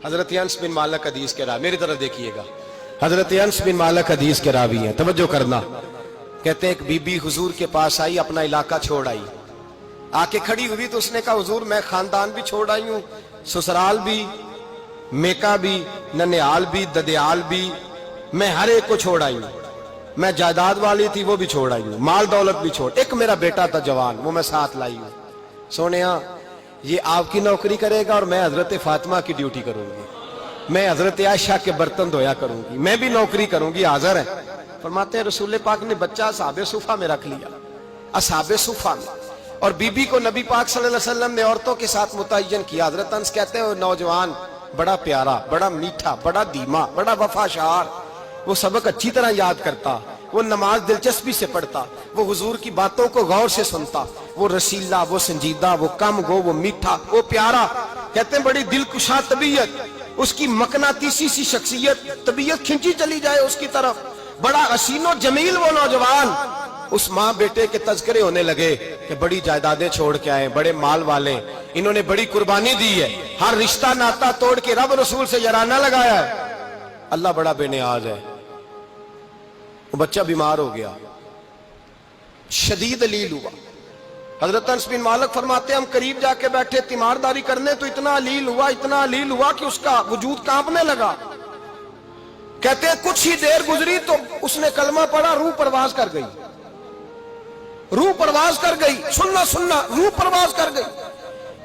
حضرت انس بن مالک حدیث کے راوی، میری طرف دیکھیے گا، حضرت انس بن مالک حدیث کے راوی ہیں، توجہ کرنا۔ کہتے ہیں ایک بی بی حضور کے پاس آئی، اپنا علاقہ چھوڑ آئی، آ کے کھڑی ہوئی تو اس نے کہا حضور میں خاندان بھی چھوڑ آئی ہوں، سسرال بھی، میکا بھی، ننیال بھی، ددیال بھی، میں ہر ایک کو چھوڑ آئی ہوں، میں جائیداد والی تھی وہ بھی چھوڑ آئی ہوں، مال دولت بھی چھوڑ، ایک میرا بیٹا تھا جوان وہ میں ساتھ لائی ہوں۔ سونیا یہ آپ کی نوکری کرے گا اور میں حضرت فاطمہ کی ڈیوٹی کروں گی، میں حضرت عائشہ کے برتن دھویا کروں گی، میں بھی نوکری کروں گی، حاضر ہے۔ فرماتے ہیں رسول پاک نے بچہ اصحاب صفہ میں رکھ لیا، اصحاب صفہ میں، اور بی بی کو نبی پاک صلی اللہ علیہ وسلم نے عورتوں کے ساتھ متعین کیا۔ حضرت انس کہتے ہیں وہ نوجوان بڑا پیارا، بڑا میٹھا، بڑا دھیما، بڑا وفاشار، وہ سبق اچھی طرح یاد کرتا، وہ نماز دلچسپی سے پڑھتا، وہ حضور کی باتوں کو غور سے سنتا، وہ رسیلا، وہ سنجیدہ، وہ کم گو، وہ میٹھا، وہ پیارا۔ کہتے ہیں بڑی دلکشا طبیعت، اس کی مقناطیسی سی شخصیت، طبیعت کھنچی چلی جائے اس کی طرف، بڑا حسین و جمیل وہ نوجوان۔ اس ماں بیٹے کے تذکرے ہونے لگے کہ بڑی جائیدادیں چھوڑ کے آئے، بڑے مال والے، انہوں نے بڑی قربانی دی ہے، ہر رشتہ ناتا توڑ کے رب رسول سے یارانہ لگایا ہے، اللہ بڑا بے نیاز ہے۔ وہ بچہ بیمار ہو گیا، شدید علیل ہوا۔ حضرت انس بن مالک فرماتے ہیں ہم قریب جا کے بیٹھے تیمارداری کرنے تو اتنا علیل ہوا، اتنا علیل ہوا کہ اس کا وجود کانپنے لگا۔ کہتے ہیں کچھ ہی دیر گزری تو اس نے کلمہ پڑھا، روح پرواز کر گئی، روح پرواز کر گئی، سننا روح پرواز کر گئی۔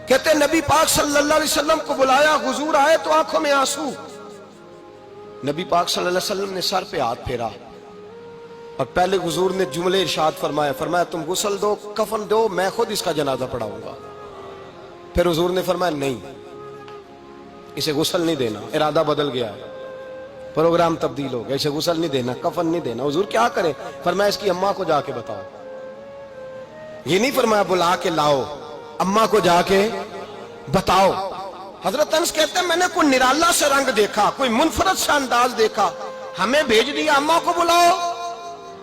کہتے ہیں نبی پاک صلی اللہ علیہ وسلم کو بلایا، حضور آئے تو آنکھوں میں آنسو۔ نبی پاک صلی اللہ علیہ وسلم نے سر پہ ہاتھ پھیرا اور پہلے حضور نے جملے ارشاد فرمایا تم غسل دو، کفن دو، میں خود اس کا جنازہ پڑھاؤں گا۔ پھر حضور نے فرمایا نہیں، اسے غسل نہیں دینا، ارادہ بدل گیا ہے، پروگرام تبدیل ہو گیا، اسے غسل نہیں دینا، کفن نہیں دینا۔ حضور کیا کریں؟ فرمایا اس کی اماں کو جا کے بتاؤ۔ یہ نہیں فرمایا بلا کے لاؤ، اماں کو جا کے بتاؤ۔ حضرت انس کہتے ہیں میں نے کوئی نرالا سے رنگ دیکھا، کوئی منفرد سا انداز دیکھا، ہمیں بھیج دیا اماں کو بلاؤ،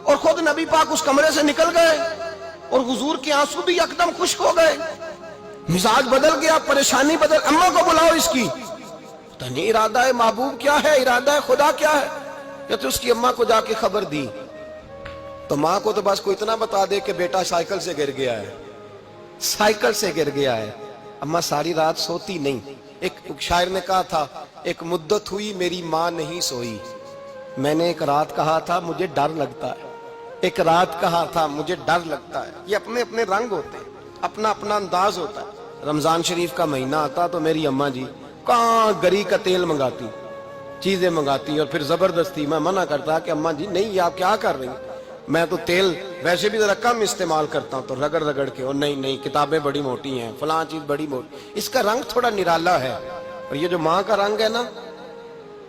اور خود نبی پاک اس کمرے سے نکل گئے اور حضور کے آنسو بھی یکدم خشک ہو گئے، مزاج بدل گیا، پریشانی بدل، اماں کو بلاؤ اس کی۔ پتہ نہیں ارادہ محبوب کیا ہے، ارادہ خدا کیا ہے۔ کہتے اس کی اماں کو جا کے خبر دی تو ماں کو تو بس کوئی اتنا بتا دے کہ بیٹا سائیکل سے گر گیا ہے، سائیکل سے گر گیا ہے۔ اماں ساری رات سوتی نہیں۔ ایک شاعر نے کہا تھا ایک مدت ہوئی میری ماں نہیں سوئی، میں نے ایک رات کہا تھا مجھے ڈر لگتا ہے، ایک رات کہا تھا مجھے ڈر لگتا ہے۔ یہ اپنے اپنے رنگ ہوتے ہیں، اپنا اپنا انداز ہوتا ہے۔ رمضان شریف کا مہینہ آتا تو میری اماں جی کہاں گری کا تیل منگاتی، چیزیں منگاتی، اور پھر زبردستی میں منع کرتا کہ اماں جی نہیں، یہ آپ کیا کر رہی ہیں، میں تو تیل ویسے بھی ذرا کم استعمال کرتا ہوں، تو رگڑ رگڑ کے، اور نہیں کتابیں بڑی موٹی ہیں، فلاں چیز بڑی موٹی، اس کا رنگ تھوڑا نرالا ہے۔ اور یہ جو ماں کا رنگ ہے نا،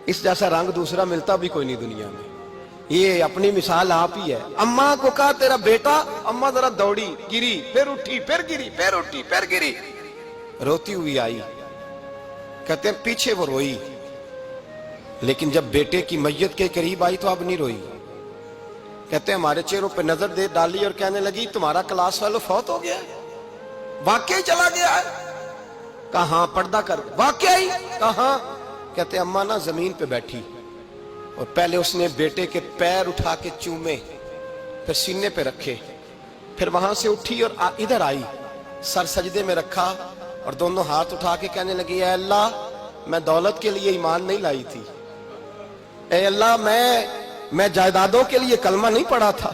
اس جیسا رنگ دوسرا ملتا بھی کوئی نہیں دنیا میں۔ یہ اپنی مثال آپ ہی ہے۔ اماں کو کہا تیرا بیٹا، اماں ذرا دوڑی، گری، پھر اٹھی، پھر گری، پھر اٹھی، پھر گری، روتی ہوئی آئی۔ کہتے ہیں پیچھے وہ روئی، لیکن جب بیٹے کی میت کے قریب آئی تو اب نہیں روئی۔ کہتے ہیں ہمارے چہروں پہ نظر دے ڈالی اور کہنے لگی تمہارا کلاس فیلو فوت ہو گیا ہے، واقعی چلا گیا ہے؟ کہاں پردہ کر، واقعی کہاں؟ کہتے ہیں اماں نا زمین پہ بیٹھی اور پہلے اس نے بیٹے کے پیر اٹھا کے چومے، پھر سینے پہ رکھے، پھر وہاں سے اٹھی اور ادھر آئی، سر سجدے میں رکھا اور دونوں ہاتھ اٹھا کے کہنے لگی اے اللہ میں دولت کے لیے ایمان نہیں لائی تھی، اے اللہ میں جائیدادوں کے لیے کلمہ نہیں پڑھا تھا،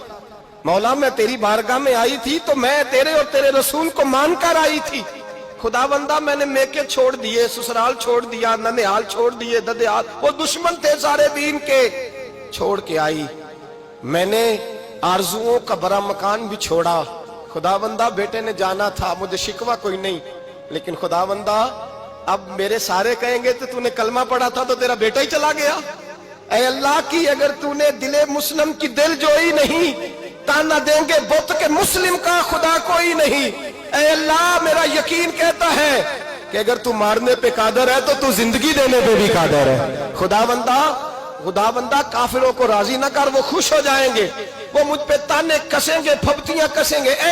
مولا میں تیری بارگاہ میں آئی تھی تو میں تیرے اور تیرے رسول کو مان کر آئی تھی، خدا بندہ میں نے میکے چھوڑ دیے، سسرال چھوڑ دیا، ننیال چھوڑ دیے، ددیال، وہ دشمن تھے سارے دین کے، چھوڑ کے آئی، میں نے آرزوؤں کا بڑا مکان بھی چھوڑا، خدا بندہ بیٹے نے جانا تھا، مجھے شکوہ کوئی نہیں، لیکن خدا بندہ اب میرے سارے کہیں گے تو نے کلمہ پڑھا تھا تو تیرا بیٹا ہی چلا گیا، اے اللہ کی اگر تو نے دل مسلم کی دل جوئی نہیں، تانا دیں گے بت کے مسلم کا خدا کوئی نہیں، اے اللہ میرا یقین کہتا ہے کہ اگر تو مارنے پہ قادر ہے تو زندگی دینے پہ بھی قادر ہے، خدا بندہ کافروں کو راضی نہ کر، وہ خوش ہو جائیں گے، وہ مجھ پہ تانے کسیں گے، پھپتیاں کسیں گے، اے